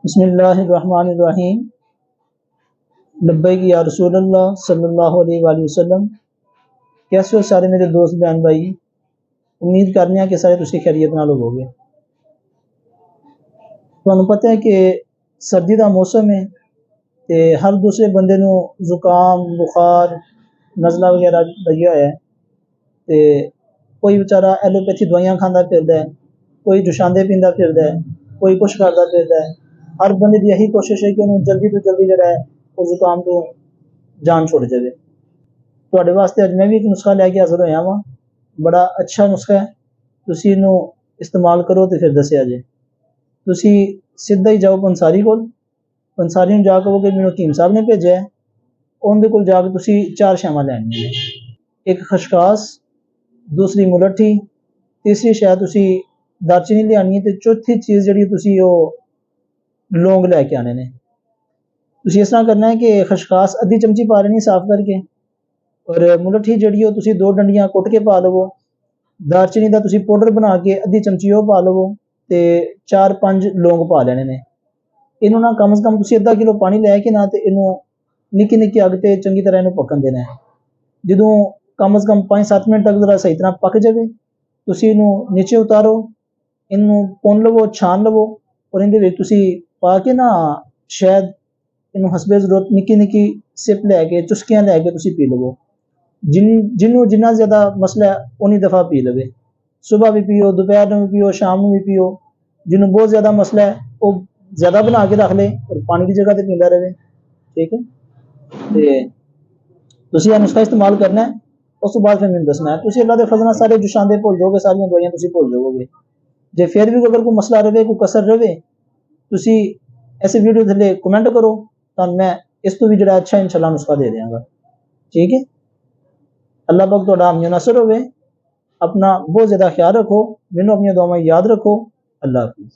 बिस्मिल्लाहिर्रहमानिर्रहीम। लब्बैक या रसूलल्लाह सल्लल्लाहु अलैहि वसल्लम। कैसे हो सारे मेरे दोस्त बहन भाई। उम्मीद करने हैं कि सारे तुसी खैरियत नाल होवोगे। तुहानू पता है कि सर्दी का मौसम है ते हर दूसरे बंदे नू जुकाम बुखार नज़ला वगैरह लग्या होया है ते कोई बेचारा एलोपैथी दवाइयां खांदा फिरदा है, कोई जुशांदे पींदा फिरदा है, कोई कुछ करदा फिरदा है। हर बंदे की यही कोशिश है कि उन्होंने जल्दी तो जल्दी जड़ा है वो जुकाम तो जान छुड़ जाए। तुहाडे वास्ते अज मैं भी एक नुस्खा लैके हाज़र होया वां। बड़ा अच्छा नुस्खा है, तुसी इनू इस्तेमाल करो तो फिर दस्सिया जे। तुसी सीधा ही जाओ पंसारी कोल, पंसारी नूं जा कहो कि मैनूं हकीम साहब ने भेजा है। उनदे कोल जाके तुसी चार शैवां लैणियां ने, एक खशकास, दूसरी मुलट्ठी, तीसरी शै तुसी दालचीनी लियानी है ते चौथी चीज़ जिहड़ी तुसी ओह लौंग लैके आने ने। तुसी इस तरह करना है कि खशकास अद्धी चमची पा लेनी साफ करके, और मुलट्ठी जिहड़ी है तुसी दो डंडियां कुट के पा लवो। दालचीनी का तुसी पाउडर बना के अद्धी चमची वो पा लवो ते चार पंज लौंग पा लेने ने। इनू ना कम से कम तुसी अद्धा किलो पानी लैके ना ते इनू निक्की निक्की अग ते चंगी तरह इनू पकन देना है। जदों कम से कम 5-7 मिनट तक जरा सही तरह पक जाए तुसी इनू नीचे उतारो, इनू पुन लवो छान लवो और इहदे विच तुसी पा के ना शहद इनू हसबे जरूरत निक्की निक्की सिप लैके चुस्कियां लैके तुसी पी लवो। जिन्हों जिन्ना ज़्यादा मसला है उन्नी दफ़ा पी लवे। सुबह भी पियो, दोपहर में भी पियो, शाम में भी पियो। जिन्हों बहुत ज़्यादा मसला है वो ज़्यादा बना के रख ले और पानी की जगह तो पींदा रहे। ठीक है, तो तुसी यह नुस्खा इस्तेमाल करना है। उस बाद फिर मैंने दसना है। तुसी अल्लाह के फजल नाल सारे जुशांदे भुल जाओगे, सारियां दवाइयां तुसी भुल जाओगे। जे फिर भी अगर कोई मसला रहे, कोई कसर रहे, तुसी ऐसे वीडियो थल्ले कमेंट करो, तो मैं इस तो भी जड़ा अच्छा इंशाल्लाह नुस्खा दे देंगा। ठीक है, अल्लाह पाक तुहाडा हम नासर होवे। अपना बहुत ज़्यादा ख्याल रखो, मैनू अपनी दुआवां याद रखो। अल्लाह हाफिज़।